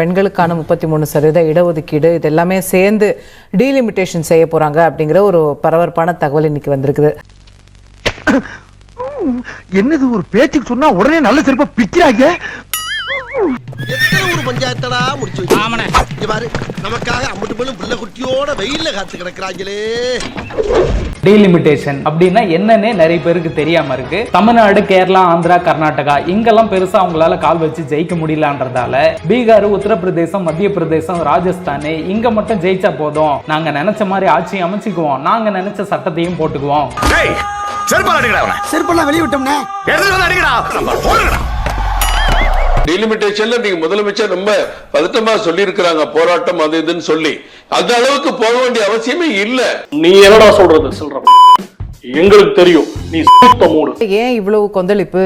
பெண்களுக்கான 33% இடஒதுக்கீடு இது எல்லாமே சேர்ந்து டீலிமிட்டேஷன் செய்ய போறாங்க அப்படிங்கிற ஒரு பரபரப்பான தகவல் இன்னைக்கு வந்திருக்குது. என்னது ஒரு பேச்சுக்கு சொன்னா உடனே நல்ல சிறப்பா பிக்கிறாங்க. எத்தனை ஒரு பஞ்சாயத்தடா முடிச்சு வச்சு பாரு, நமக்காக அம்பட்டு போலும் புள்ள குட்டியோட வெயில்ல காத்து கிடக்குறாங்களே. டீலிமிட்டேஷன் அப்படின்னா என்னன்னே நிறைய பேருக்கு தெரியாம இருக்கு. தமிழ்நாடு, கேரளா, ஆந்திரா, கர்நாடகா இங்கெல்லாம் பெருசா அவங்களால கால் வச்சு ஜெயிக்க முடியலன்றதால பீகார், உத்தரப்பிரதேசம், மத்திய பிரதேசம், ராஜஸ்தான் இங்க மட்டும் ஜெயிச்சா போதும், நாங்க நினைச்ச மாதிரி ஆட்சி அமைச்சுக்குவோம், நாங்க நினைச்ச சட்டத்தையும் போட்டுக்குவோம். செருப்பெல்லாம் வெளியே விட்டோம்னே. டீலிமிட்டேஷன்ல நீங்க முதலமைச்சர் ரொம்ப பதட்டமா சொல்லி இருக்கிறாங்க, போராட்டம் அது இதுன்னு சொல்லி அந்த அளவுக்கு போக வேண்டிய அவசியமே இல்ல. நீ என்னடா சொல்ற எங்களுக்கு தெரியும், நீ மூடு. ஏன் இவ்வளவு கொந்தளிப்பு?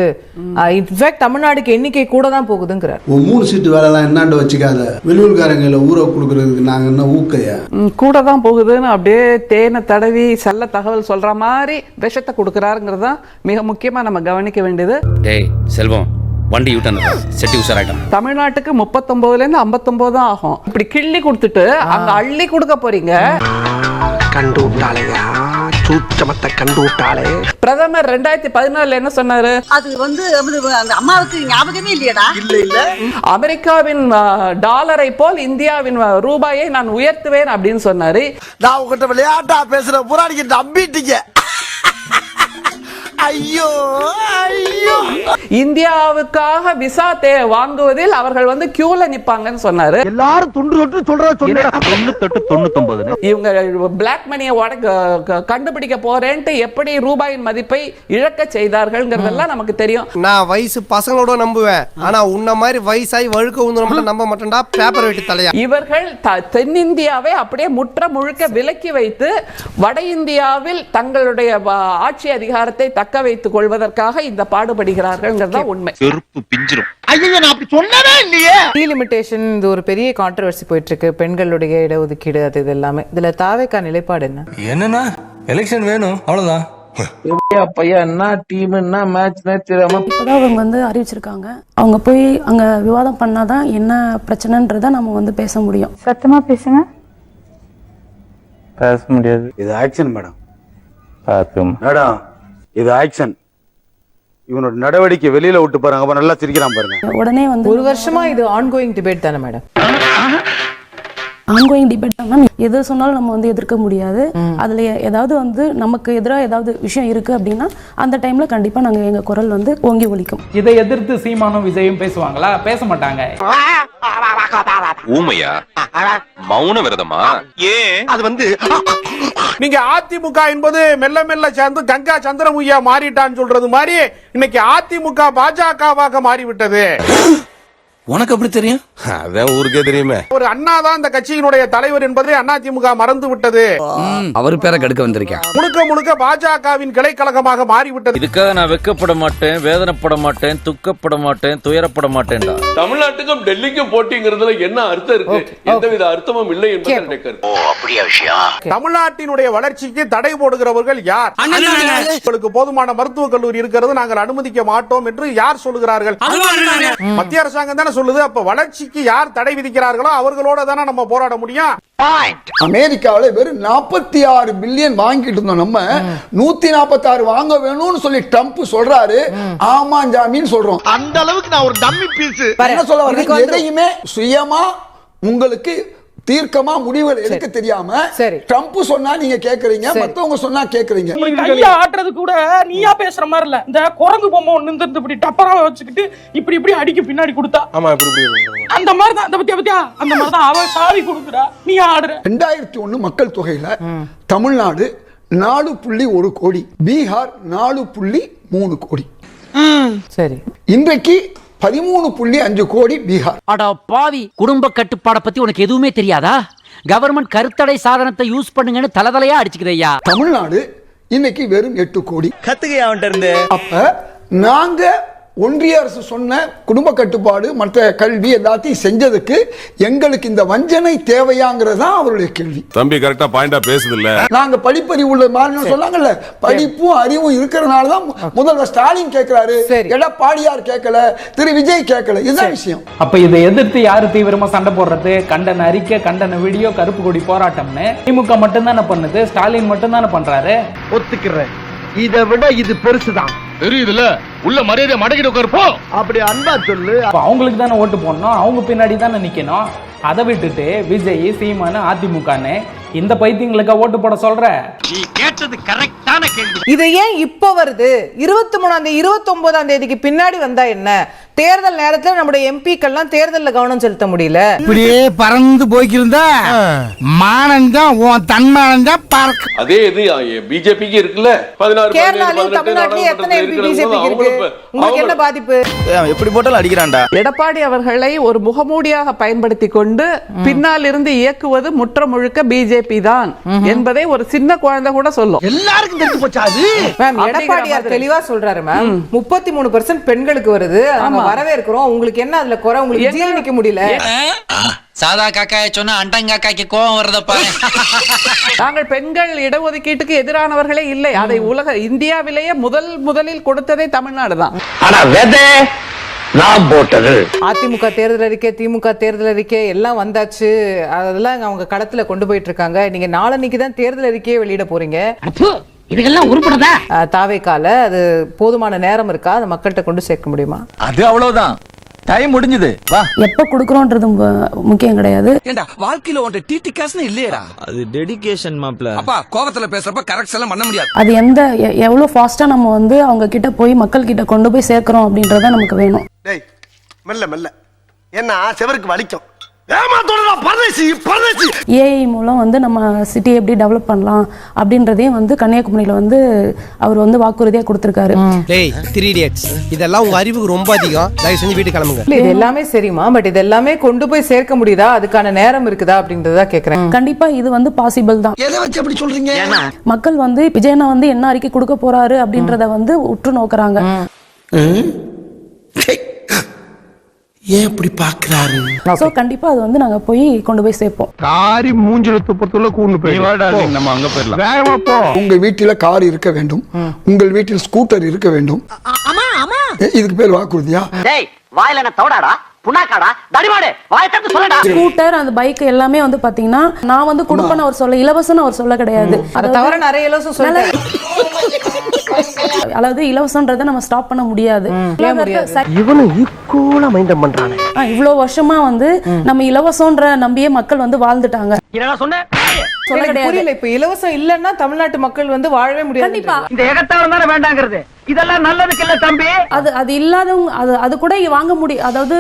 இன்ஃபேக்ட் தமிழ்நாடுக்கு எண்ணிக்கை கூட தான் போகுதுங்கிறார். 3 சீட்டு வேலைலாம் என்னாண்டு வச்சுக்காத, வெளியூர்காரங்களை ஊரை கொடுக்கறதுக்கு நாங்க என்ன ஊக்கையா? கூட தான் போகுதுன்னு அப்படியே தேனை தடவி செல்ல தகவல் சொல்ற மாதிரி விஷத்தை கொடுக்கறாருங்கிறதா மிக முக்கியமா நம்ம கவனிக்க வேண்டியது. டேய் செல்வம், வண்டி யூட்டன் செட்டி உஷாராயிட்டான். தமிழ்நாட்டுக்கு 39ல இருந்து 59 தான் ஆகும். இப்படி கிள்ளி கொடுத்துட்டு அங்க அள்ளி கொடுக்க போறீங்க. கண்டு விட்டாளையா, சூச்சமத்தை கண்டு விட்டாளே. பிரதமர் 2014 என்ன சொன்னாரு? அது அந்த அம்மாவுக்கு ஞாபகமே இல்லையடா. இல்ல அமெரிக்காவின் டாலரை போல் இந்தியாவின் ரூபாயை நான் உயர்த்துவேன் அப்படின்னு சொன்னாரு. நான் உங்ககிட்ட விளையாட்டா பேசுற புறாடிக்கு நம்பிட்டீங்க. ஐயோ ஐயோ, இந்தியாவுக்காக விசா வாங்குவதில் அவர்கள் கியூல நிப்பாங்கன்னு சொன்னாரு. எல்லாரும் துண்டு தொட்டு சொல்றத சொன்னேன். 99 இவங்க பிளாக் மணியை கண்டுபிடிக்க போறேன்ட்டு எப்படி ரூபாயின் மதிப்பை இழக்க செய்தார்கள்ங்கிறதெல்லாம் நமக்கு தெரியும். நான் வயசு பசங்களோட நம்புவேன், ஆனா உன்ன மாதிரி வயசாய் வழுக்க உந்து நம்ப மாட்டேன்டா பேப்பர் வெட்டி தலையா. இவர்கள் தென்னிந்தியாவை அப்படியே முற்ற முழுக்க விலக்கி வைத்து வட இந்தியாவில் தங்களுடைய ஆட்சி அதிகாரத்தை தக்க வைத்துக் கொள்வதற்காக இந்த பாடுபடுகிறார்கள்ங்கிறதா உண்மை. டீலிமிட்டேஷன் இது ஒரு பெரிய கான்ட்ரோவர்சி போயிட்டு இருக்கு. பெண்களுடைய இடஒதுக்கீடு அது இது எல்லாமே. இதுல தாவேக்கா நிலைப்பாடு என்ன? என்னன்னா எலெக்ஷன் வேணும் அவ்வளவுதான். அவங்க அறிவிச்சிருக்காங்க, அவங்க போய் அங்க விவாதம் பண்ணாதான் என்ன பிரச்சனைன்றத நம்ம பேச முடியும். சத்தமா பேசுங்க. பேச முடியாது. இது ஆக்ஷன் மேடம். மேடம் இது ஆக்ஷன். இவனோட நடவடிக்கை வெளியில விட்டு பாருங்க, நல்லா சிரிக்கிறான் பாருங்க. உடனே ஒரு வருஷமா இது ஆன்கோயிங் டிபேட் தானே மேடம்? ஆன்கோயிங் டிபேட் தான். எது சொன்னாலும் நம்ம எதிர்க்க முடியாது. அதுல ஏதாவது நமக்கு எதிராக ஏதாவது விஷயம் இருக்கு அப்படின்னா அந்த டைம்ல கண்டிப்பா நாங்க எங்க குரல் ஓங்கி ஒலிக்கும். இதை எதிர்த்து சீமானும் விஜயும் பேசுவாங்களா? பேச மாட்டாங்க. ஊமையா? மௌன விரதமா? ஏன் அது நீங்க அதிமுக என்பது மெல்ல மெல்ல சேர்ந்து கங்கா சந்திரமுகியா மாறிட்டான்னு சொல்றது மாதிரி இன்னைக்கு அதிமுக பாஜகவாக மாறிவிட்டது. உனக்கு எப்படி தெரியும்? அதான் ஊருக்கே தெரியுமே. ஒரு அண்ணா தான் இந்த கட்சியினுடைய தலைவர் என்பதை அதிமுக மறந்து விட்டது. அவர் பேரை கெடுக்க வந்திருக்கேன். முழுக்க முழுக்க பாஜகவின் கிளைக்கழகமாக மாறிவிட்டது. இதுக்காக நான் வெக்கப்பட மாட்டேன், வேதனைப்பட மாட்டேன், துக்கப்பட மாட்டேன், துயரப்பட மாட்டேன்டா. தமிழ்நாட்டுக்கும் டெல்லிக்கும் போட்டிங்கிறதுல என்ன அர்த்தம் இருக்கு? எந்தவித அர்த்தமும் இல்லை என்பது நினைக்கிறேன். தமிழ்நாட்டினுடைய வளர்ச்சிக்கு தடை போடுகிறவர்கள் யார்? உங்களுக்கு போதுமான மருத்துவக் கல்லூரி இருக்கிறது, நாங்கள் அனுமதிக்க மாட்டோம் என்று யார் சொல்லுகிறார்கள்? மத்திய அரசாங்கம் தானே சொல்லுது. அப்ப வளர்ச்சிக்கு யார் தடை விதிக்கிறார்களோ அவர்களோட தானே நம்ம போராட முடியும். அமெரிக்காவில வெறும் 46 பில்லியன் வாங்கிட்டு இருந்தோம், நம்ம 146 வாங்க வேணும்னு சொல்லி ட்ரம்ப் சொல்றாரு. ஆமா ஜாமீன் சொல்றோம். அந்த அளவுக்கு நான் ஒரு டம்மி பீஸ். என்ன சொல்ல வரேன்? எதையுமே சுயமா உங்களுக்கு தீர்க்கமா முடிவுகள் எடுக்க தெரியாம ட்ரம்ப் சொன்னா நீங்க கேக்குறீங்க, மத்தவங்க சொன்னா கேக்குறீங்க. கைய ஆட்டுறது கூட நீயா பேசுற மாதிரி இல்ல. இந்த குரங்கு பொம்மை ஒன்னு இப்படி டப்பரா வச்சுக்கிட்டு இப்படி இப்படி அடிக்க பின்னாடி கொடுத்தா அந்த மாதிரி தான். அந்த பத்தியா அந்த மாதிரி தான் அவ சாவி கொடுக்குறா, நீ ஆடுற. 2001 மக்கள் தொகையில தமிழ்நாடு 4.1 கோடி, பீகார் 4.3 கோடி. சரி, இன்றைக்கு 13.5 கோடி பீகார். அட பாவி, குடும்ப கட்டுப்பாட பத்தி உனக்கு எதுவுமே தெரியாதா? கவர்மெண்ட் கருத்தடை சாதனத்தை யூஸ் பண்ணுங்கன்னு தலதலையா அடிச்சுக்குதையா. தமிழ்நாடு இன்னைக்கு வெறும் 8 கோடி. கத்துக்கையா அவன்ட்ட இருந்து. அப்ப நாங்க ஒன்றிய அரசு சொன்ன குடும்ப கட்டுப்பாடு மற்ற கல்வி எல்லாத்தையும் செஞ்சதுக்கு எங்களுக்கு இந்த வஞ்சனை தேவையாங்கிறது தான் அவருடைய கேள்வி. தம்பி கரெக்டா பாயிண்டா பேசுது இல்ல. நாங்க படிப்பறிவு உள்ள மாநிலம் சொன்னாங்கல்ல, படிப்பும் அறிவும் இருக்கிறதுனால தான் முதல்வர் ஸ்டாலின் கேட்கிறாரு, எடப்பாடியார் கேட்கல, திரு விஜய் கேட்கல. இதுதான் விஷயம். அப்ப இதை எதிர்த்து யாரு தீவிரமா சண்டை போடுறது? கண்டன அறிக்கை, கண்டன வீடியோ, கருப்பு கொடி போராட்டம்னு திமுக மட்டும் தானே பண்ணுது, ஸ்டாலின் மட்டும் தானே பண்றாரு. ஒத்துக்கிறேன், இதை விட இது பெருசுதான். தெரியுதுல, உள்ள மரியாதை மடக்கிட்டு உட்காருப்போ. அப்படி அன்பா சொல்லு. அவங்களுக்கு தானே ஓட்டு போடணும், அவங்க பின்னாடி தானே நிக்கணும். அதை விட்டுட்டு விஜய், சீமானு, அதிமுகன்னு இந்த பைத்தியங்களுக்கு ஓட்டு போட சொல்ற? நீ கேட்டது கரெக்டான கேள்வி. இது ஏன் இப்ப வருது? 23ஆம் தேதி 29ஆம் தேதிக்கு பின்னாடி வந்தா என்ன? தேர்தல் நேரத்துல நம்முடைய எம்பிக்கள்லாம் தேர்தல்ல கவனம் செலுத்த முடியல. இப்படியே பறந்து போய்க்கிருந்தா மானந்தான் உன் தன்மானந்தான் பார்க்க. அதே இது பிஜேபிக்கு இருக்குல்ல. 16 கேரளாலயும் தமிழ்நாட்டிலயும் எத்தனை எம்பி பிஜேபிக்கு இருக்கு? உங்களுக்கு என்ன பாதிப்பு? எப்படி போட்டாலும் அடிக்கிறான்டா. எடப்பாடி அவர்களை ஒரு முகமூடியாக பயன்படுத்தி கொண்டு பின்னால் இருந்து இயக்குவது முற்ற முழுக்க பிஜேபி தான் என்பதை ஒரு சின்ன குழந்தை கூட சொல்லும். எல்லாருக்கும் தெரிஞ்சு போச்சா அது? மேம், எடப்பாடியார் தெளிவா சொல்றாரு மேம். 33% பெண்களுக்கு வருது, நாங்க வரவேற்கிறோம். உங்களுக்கு என்ன அதுல குறை? உங்களுக்கு ஜீரணிக்க முடியல? சாதா காக்காய சொன்னா அண்டங்காக்காய்க்கு கோவம் வருதப்பா. நாங்கள் பெண்கள் இடஒதுக்கீட்டுக்கு எதிரானவர்களே இல்லை. அதை இந்தியாவிலேயே முதலில் கொடுத்ததே தமிழ்நாடு தான். ஆனா வெதே நான் போட்டது. அதிமுக தேர்தல் அறிக்கை, திமுக தேர்தல் அறிக்கை எல்லாம் வந்தாச்சு. அதெல்லாம் அவங்க களத்துல கொண்டு போயிட்டு இருக்காங்க. நீங்க நாளன்னைக்கு தான் தேர்தல் அறிக்கையை வெளியிட போறீங்க. இதுக்கெல்லாம் உருப்படதா? தாவேக்கால அது போதுமான நேரம் இருக்கா? அதை மக்கள்கிட்ட கொண்டு சேர்க்க முடியுமா? அது அவ்வளவுதான், டைம் முடிஞ்சது. வா. எப்ப கொடுக்கறோம்ன்றது முக்கியம் கிடையாது. ஏண்டா வாழ்க்கையில உன்ட டிடி காசுன்னு இல்லையடா. அது டெடிகேஷன் மாப்ள. அப்பா கோவத்துல பேசுறப்ப கரெக்ட் எல்லாம் பண்ண முடியாது. அது எவ்வளவு ஃபாஸ்டா நம்ம வந்து அவங்க கிட்ட போய் மக்கள் கிட்ட கொண்டு போய் சேர்க்கிறோம் அப்படின்றத நமக்கு வேணும். டேய் மெல்ல மெல்ல, என்ன செவருக்கு வலிக்கும். ஏமாத்தோடா பரதேசி பரதேசி. ஏஐ மூலம் வந்து நம்ம சிட்டி எப்படி டெவலப் பண்ணலாம் அப்படின்றதையும் வந்து கன்னியாகுமரியில வந்து அவர் வந்து வாக்குறுதியா கொடுத்திருக்காரு. டேய் 3 idiots, இதெல்லாம் உங்க அறிவுக்கு ரொம்ப அதிகம். தயவு செஞ்சு வீட்டுக்கு கிளம்புங்க. இது எல்லாமே சரிமா, பட் இது எல்லாமே கொண்டு போய் சேர்க்க முடியுதா? அதுக்கான நேரம் இருக்குதா அப்படின்றத கேக்குறேன். கண்டிப்பா இது வந்து பாசிபிள் தான். எதை வச்சு அப்படி சொல்றீங்க? மக்கள் வந்து விஜயனா வந்து என்ன அறிக்கை கொடுக்க போறாரு அப்படின்றத வந்து உற்று நோக்குறாங்க. ஏன் இப்படி பாக்குறாரு? சோ கண்டிப்பா அது வந்து நாங்க போய் கொண்டு போய் சேர்ப்போம். காரி மூஞ்சில துப்பத்துள்ள கூண்டு போய் நம்ம அங்க போயிடலாம். வேகமா போ. உங்கள் வீட்டில கார் இருக்க வேண்டும், உங்கள் வீட்டில் ஸ்கூட்டர் இருக்க வேண்டும். இதுக்கு பேர் வாக்குறுதியா? டேய் வாயில என்ன தவடாடா, புண்ணாக்காடா, தடிமாடு, வாயை தட்டு சொல்லடா. ஸ்கூட்டர், அந்த பைக் எல்லாமே வந்து பாத்தீங்கன்னா நான் வந்து கொடுப்பேன்னு அவர் சொல்ல, இலவசம்னு அவர் சொல்ல கிடையாது. அதை தவிர நிறைய இலவசம் சொல்றாரு. அதாவது இலவசம்ன்றதை நம்ம ஸ்டாப் பண்ண முடியாது. இவனு ஈக்குவலா மைண்டம் பண்றானே. இவ்வளவு வருஷமா வந்து நம்ம இலவசம்ன்ற நம்பியே மக்கள் வந்து வாழ்ந்துட்டாங்க. என்னடா சொன்ன? புரியல. இப்ப இலவசம் இல்லன்னா தமிழ்நாட்டு மக்கள் வந்து வாழவே முடியாது. கண்டிப்பா இந்த ஏகத்தவரம் தானே வேண்டாங்கிறது. இதெல்லாம் நல்லதுக்கு இல்ல தம்பி. அது இல்லாதவங்க அது கூட வாங்க முடியும். அதாவது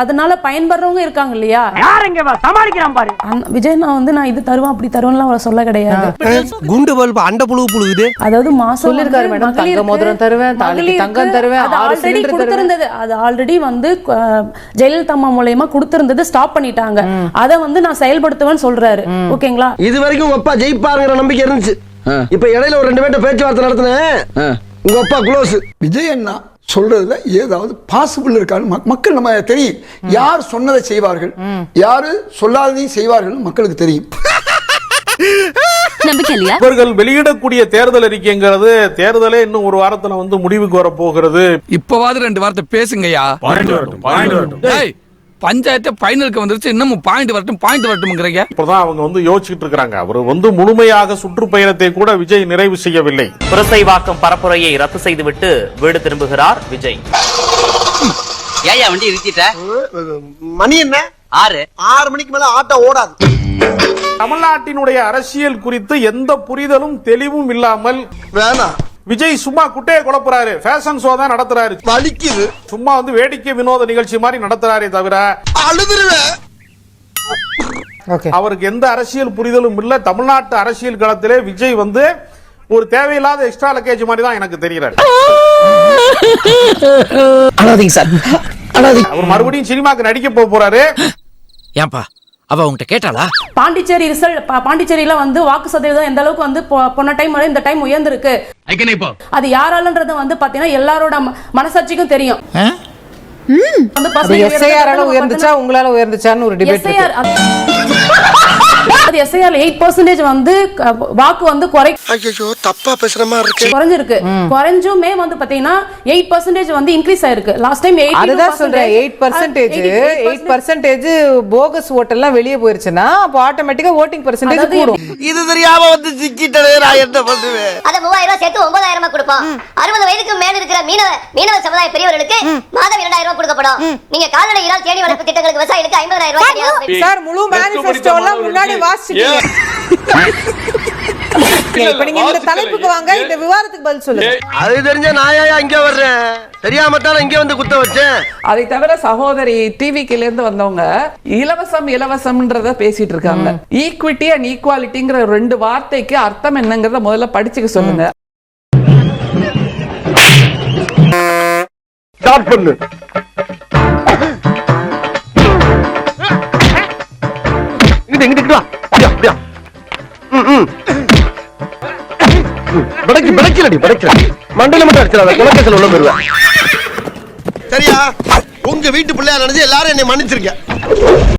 அதனால பயன்படுறவங்க இருக்காங்க இல்லையா? யாருங்க சமாளிக்கிறான் பாரு. விஜய் வந்து நான் இது தருவேன் அப்படி தருவேன்லாம் அவரை சொல்ல கிடையாது. குண்டு பல்பு அண்ட புழு புழுகுது. அதாவது மாசம் சொல்லிருக்காரு மேடம், தங்க மோதிரம் தருவேன், தாலிக்கு தங்கம் தருவேன், ஆல்ரெடி கொடுத்திருந்தது. அது ஆல்ரெடி வந்து ஜெயலலிதா அம்மா மூலமா கொடுத்திருந்தது ஸ்டாப் பண்ணிட்டாங்க. அதை வந்து நான் செயல்படுத்துவேன்னு சொல்றாரு. ஓகேங்களா? இது வரைக்கும் உங்க அப்பா ஜெயிப்பாருங்கிற நம்பிக்கை இருந்துச்சு. இப்ப இடையில ஒரு 2 பேர்ட்ட பேச்சுவார்த்தை நடத்தினேன். உங்க அப்பா க்ளோஸ். விஜய் அண்ணா சொல்றதுல ஏதாவது பாசிபிள் இருக்கான்னு மக்கள் நம்ம தெரியும். யார் சொன்னதை செய்வார்கள், யாரு சொல்லாததையும் செய்வார்கள் மக்களுக்கு தெரியும். இவர்கள் வெளியிடக்கூடிய தேர்தல் அறிக்கைங்கிறது தேர்தலே இன்னும் ஒரு வாரத்துல வந்து முடிவுக்கு வர போகிறது. இப்பவாது 2 வார்த்தை பேசுங்கய்யா. பஞ்சாயத்து பைனலுக்கு வந்துருச்சு, இன்னமும் பாயிண்ட் வரட்டும்ங்கறீங்க. இப்பதான் அவங்க வந்து யோசிச்சுட்டு இருக்காங்க. அவர் வந்து முழுமையாக சுற்றுப்பயணத்தை கூட விஜய் நிறைவு செய்யவில்லை. புரசைவாக்கம் பரப்புரையை ரத்து செய்துவிட்டு வீடு திரும்புகிறார் விஜய். ஏயா வண்டி நிறுத்திட்ட? மணி என்ன? 6 மணிக்கு மேல ஆட்டோ ஓடாது. தமிழ்நாட்டினுடைய அரசியல் குறித்து எந்த புரிதலும் தெளிவும் இல்லாமல் வேணாம். விஜய் சும்மா குட்டையை குழப்புறாரு. ஃபேஷன் ஷோ தான் நடத்துறாரு. வலிக்குது. சும்மா வந்து வேடிக்கை வினோத நிகழ்ச்சி மாதிரி நடத்துறாரே தவிர அவருக்கு எந்த அரசியல் புரிதலும் இல்ல. தமிழ்நாட்டு அரசியல் களத்திலே விஜய் வந்து ஒரு தேவையில்லாத எக்ஸ்ட்ரா லக்கேஜ் மாதிரி தான் எனக்கு தெரிகிறார். அவர் மறுபடியும் சினிமாக்கு நடிக்க போறாரு. ஏன்பா அவ உன்கிட்ட கேட்டாளா? பாண்டிச்சேரி ரிசல்ட் பாண்டிச்சேரியில வந்து வாக்கு சதவீதம் எந்த அளவுக்கு வந்து போன டைம் இந்த டைம் உயர்ந்திருக்கு. அது யாராலன்றது வந்து பாத்தீங்கன்னா எல்லாரோட மனசாட்சிக்கும் தெரியும். எஸ்ஐஆரால உயர்ந்துச்சா உங்களால உயர்ந்துச்சான்னு ஒரு டிபேட் இருக்கு. அது எஸ்ஐஆர் 8% வந்து வாக்கு வந்து ஐயோ தப்பா பேசுற மாதிரி இருக்கு. குறைஞ்சிருக்கு. குறைஞ்சுமே வந்து பாத்தீங்கன்னா 8% வந்து இன்க்ரீஸ் ஆயிருக்கு. Last time 80%. அதுதான் சொல்றேன் 8% போகஸ் ஓட்டெல்லாம் வெளியே போயிருச்சுன்னா அப்ப ஆட்டோமேட்டிக்கா voting percentage கூடும். இது தெரியாம வந்து சிக்கிட்டே நான் என்ன பண்ணுவேன்? அத 3000 ரூபாய் சேர்த்து 9000 கொடுப்போம். 60 வயதுக்கு மேல இருக்கிற மீனவ சமுதாய பெரியவர்களுக்கு மாதம் 2000 ரூபாய் கொடுக்கப்படும். நீங்க கால்நடை இறால் தேனி வளர்ப்பு திட்டங்களுக்கு விவசாயிகளுக்கு 50000 ரூபாய். சார் முழு மேனிஃபெஸ்டோலாம் முன்னாடி வாசிச்சீங்க. இப்ப நீங்க இந்த தலைப்புக்கு வாங்க, இந்த விவாதத்துக்கு பதில் சொல்லுங்க. அது தெரிஞ்ச நாயா இங்க வர்றேன், தெரியாம தான் இங்க வந்து குத்த வச்சேன். அதை தவிர சகோதரி டிவிக்கில இருந்து வந்தவங்க இலவசம்ன்றத பேசிட்டு இருக்காங்க. ஈக்விட்டி அண்ட் ஈக்குவாலிட்டிங்கிற 2 வார்த்தைக்கு அர்த்தம் என்னங்கறத முதல்ல படிச்சுக்க சொல்லுங்க. ஸ்டார்ட் பண்ணு. இங்கிட்டு வா. அப்படியா. மண்டையில மட்டும் அடிச்சிடாத, குலக்கேசல் உள்ள போயிருவேன். சரியா? உங்க வீட்டு பிள்ளையா நினைச்சு எல்லாரும் என்னை மன்னிச்சிருக்க.